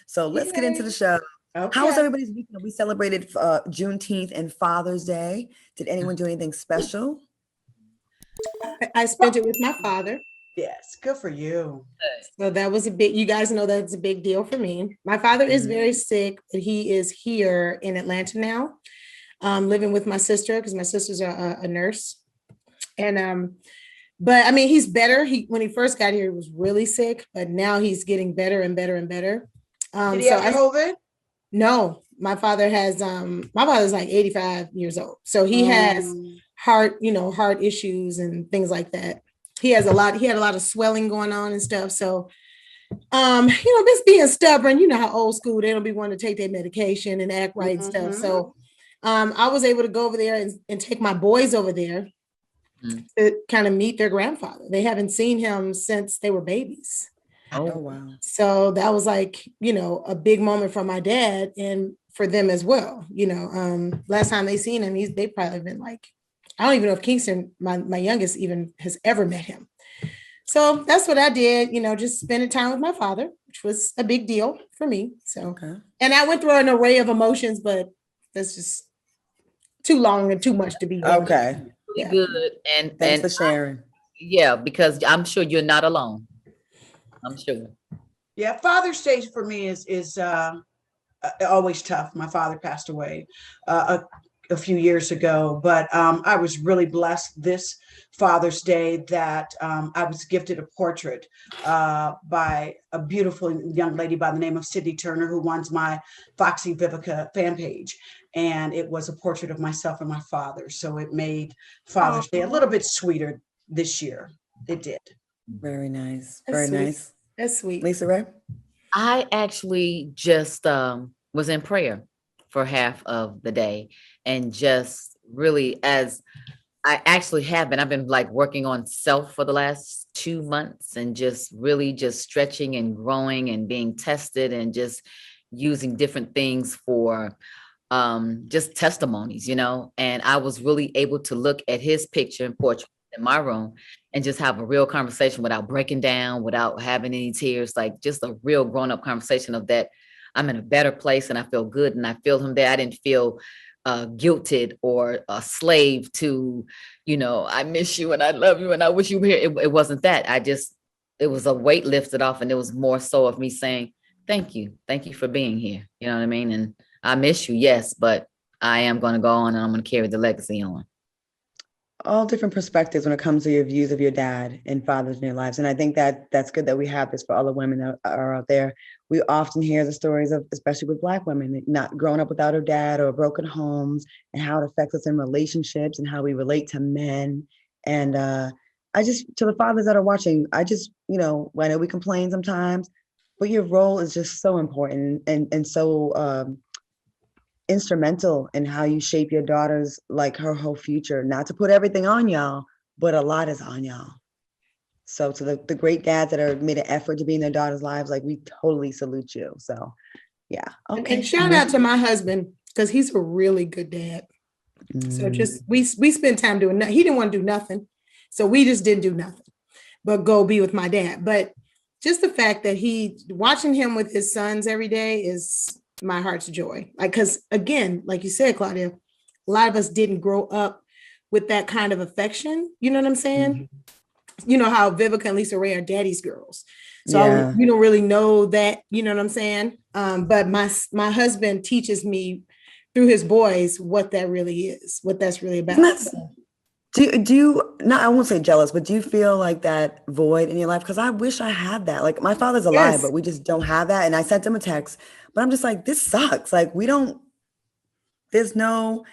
So let's get into the Yay. show. How was Okay. everybody's weekend? We celebrated Juneteenth and Father's Day. Did anyone do anything special? I spent it with my father. Yes, good for you. So that was a big, you guys know that's a big deal for me. My father is Mhm. very sick, but he is here in Atlanta now, living with my sister because my sister's a nurse. And but I mean, he's better. When he first got here, he was really sick, but now he's getting better and better and better. Did he So have COVID? no, my father's like 85 years old. So he has Um, heart issues and things like that. He had a lot of swelling going on and stuff. So just being stubborn, you know how old school, they don't be wanting to take their medication and act right and stuff. mhm. So I was able to go over there and take my boys over there Mm. to kind of meet their grandfather. They haven't seen him since they were babies. Oh, Oh, wow. So that was like, a big moment for my dad and for them as well. Last time they seen him, they probably been like, I don't even know if Kingston, my youngest, even has ever met him. So that's what I did, just spending time with my father, which was a big deal for me. So, Okay. and I went through an array of emotions, but that's just too long and too much to be going. Okay. really Yeah. good. Thanks And for sharing. yeah, because I'm sure you're not alone. I'm sure. Yeah, Father's Day for me is always tough. My father passed away a few years ago, but I was really blessed this Father's Day that I was gifted a portrait by a beautiful young lady by the name of Sydney Turner, who runs my Foxy Vivica fan page. And it was a portrait of myself and my father. So it made Father's Day a little bit sweeter this year. It did. Very nice. That's Very sweet. nice. That's sweet. Lisa Ray? I actually just was in prayer for half of the day and just really as I actually have been. I've been like working on self for the last 2 months and just really just stretching and growing and being tested and just using different things for just testimonies. And I was really able to look at his picture and portrait in my room and just have a real conversation without breaking down, without having any tears, like just a real grown-up conversation of that I'm in a better place and I feel good and I feel him there. I didn't feel guilted or a slave to, I miss you and I love you and I wish you were here. It wasn't that. It was a weight lifted off and it was more so of me saying, thank you. Thank you for being here. You know what I mean? And I miss you, yes, but I am going to go on and I'm going to carry the legacy on. All different perspectives when it comes to your views of your dad and fathers in your lives. And I think that that's good that we have this for all the women that are out there. We often hear the stories of, especially with Black women, not growing up without a dad or broken homes and how it affects us in relationships and how we relate to men. And to the fathers that are watching, I know we complain sometimes, but your role is just so important and so instrumental in how you shape your daughter's, like, her whole future. Not to put everything on y'all, but a lot is on y'all. So to the great dads that are made an effort to be in their daughters' lives, like, we totally salute you. So yeah. Okay. And shout out to my husband because he's a really good dad. So just we spent time doing that. He didn't want to do nothing. So we just didn't do nothing but go be with my dad. But just the fact that watching him with his sons every day is my heart's joy. Like, because again, like you said, Claudia, a lot of us didn't grow up with that kind of affection. You know what I'm saying? Mm-hmm. You know how Vivica and Lisa Ray are daddy's girls. So yeah. we don't really know that, you know what I'm saying? But my husband teaches me through his boys what that really is, what that's really about. Do you not, I won't say jealous, but do you feel like that void in your life? Because I wish I had that. Like, my father's alive, Yes. but we just don't have that. And I sent him a text, but I'm just like, this sucks. Like, there's no,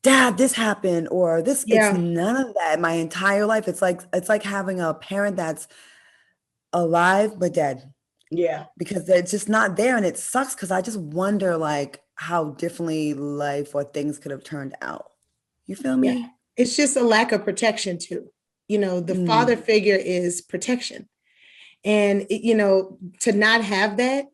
dad, this happened, or this, Yeah. It's none of that my entire life. It's like having a parent that's alive, but dead. Yeah. Because it's just not there. And it sucks because I just wonder, like, how differently life or things could have turned out. You feel me? Yeah. It's just a lack of protection too. The father figure is protection. And, to not have that,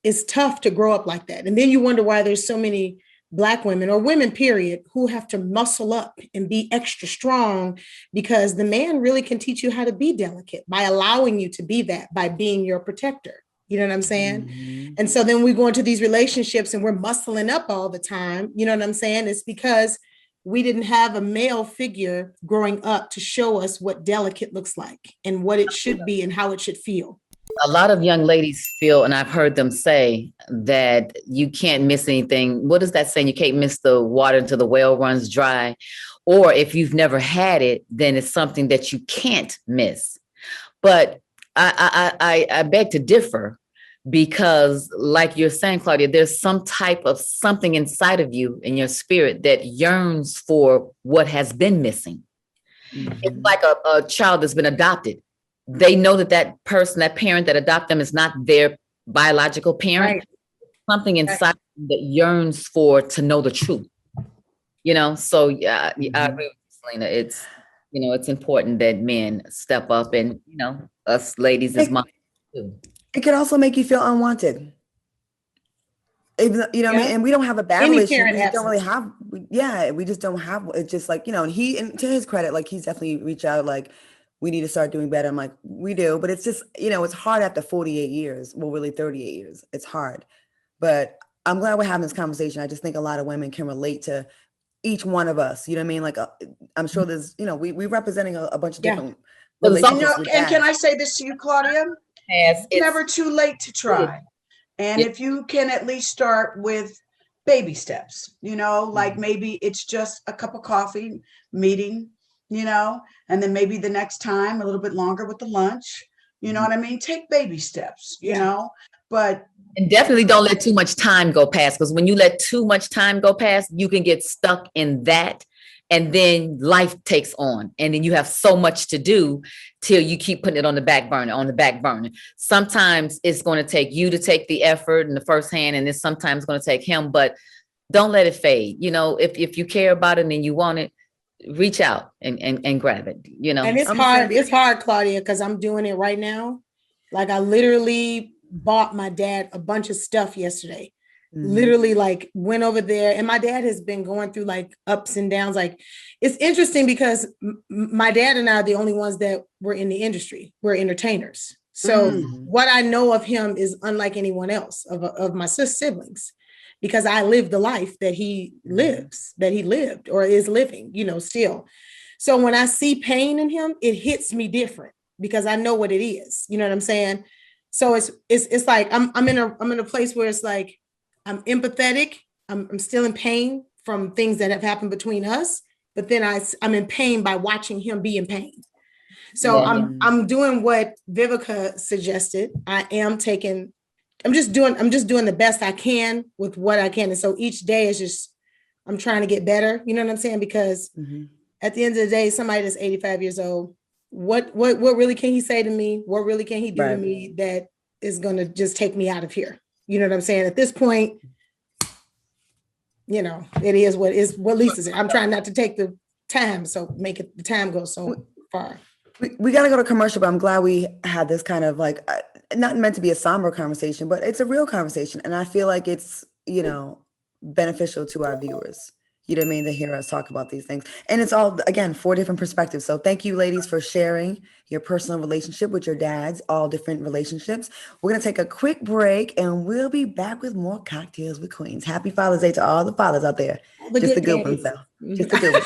it's tough to grow up like that. And then you wonder why there's so many Black women or women, period, who have to muscle up and be extra strong because the man really can teach you how to be delicate by allowing you to be that, by being your protector. You know what I'm saying? Mhm. And so then we go into these relationships and we're muscling up all the time. You know what I'm saying? It's because we didn't have a male figure growing up to show us what delicate looks like and what it should be and how it should feel. A lot of young ladies feel, and I've heard them say that you can't miss anything. What is that saying? You can't miss the water until the well runs dry. Or if you've never had it, then it's something that you can't miss. But I beg to differ because, like you're saying, Claudia, there's some type of something inside of you in your spirit that yearns for what has been missing. It's Mhm. like a child that's been adopted. They know that that person, that parent that adopted them is not their biological parent. Right. Something inside them that yearns for to know the truth. So yeah, I Mhm. agree with you, Selena. It's important that men step up and, us ladies as It, moms too. it can also make you feel unwanted. Even though, what I mean, Yeah. and we don't have a bad Any relationship. parent We just don't really absence. have. We just don't have. It's just like and to his credit, like he's definitely reached out. Like we need to start doing better. I'm like we do, but it's just it's hard after 48 years. Well, really 38 years. It's hard, but I'm glad we're having this conversation. I just think a lot of women can relate to each one of us. You know what I mean? Like I'm sure there's we representing a bunch of Yeah. different But it's And also relationships with and can dads. I say this to you, Claudia? as It's never too late to try. And Yeah. if you can at least start with baby steps, like Mhm. maybe it's just a cup of coffee meeting, and then maybe the next time a little bit longer with the lunch. You know Mhm. what I mean? Take baby steps, Yeah. but And definitely don't let too much time go past, because when you let too much time go past, you can get stuck in that. And then life takes on. And then you have so much to do till you keep putting it on the back burner. Sometimes it's going to take you to take the effort in the first hand, and it's sometimes going to take him, but don't let it fade. If you care about it and you want it, reach out and grab it, And it's I'm the hard. same. It's hard, Claudia, because I'm doing it right now. Like I literally bought my dad a bunch of stuff yesterday. Mhm. Literally, like went over there, and my dad has been going through like ups and downs. Like it's interesting because my dad and I are the only ones that were in the industry. We're entertainers. So Mhm. what I know of him is unlike anyone else of my siblings, because I lived the life that he Mhm. lives, that he lived or is living, still. So when I see pain in him, it hits me different because I know what it is. You know what I'm saying? So it's like I'm in a place where it's like I'm empathetic. I'm still in pain from things that have happened between us, but then I'm in pain by watching him be in pain. So Yeah. Mhm. I'm doing what Vivica suggested. I'm just doing the best I can with what I can. And so each day is just I'm trying to get better. You know what I'm saying? Because Mhm. at the end of the day, somebody that's 85 years old, what really can he say to me? What really can he do to Right. me that is going to just take me out of here? You know what I'm saying? At this point, it is what Lisa said. I'm trying not to take the time, so make it the time go We, so far. we got to go to commercial, but I'm glad we had this kind of like not meant to be a somber conversation, but it's a real conversation, and I feel like it's beneficial to our viewers. You know what I mean? To hear us talk about these things, and it's all again 4 different perspectives. So thank you, ladies, for sharing your personal relationship with your dads, all different relationships. We're gonna take a quick break, and we'll be back with more cocktails with queens. Happy Father's Day to all the fathers out there, All the just the good good ones days. though, just the good ones.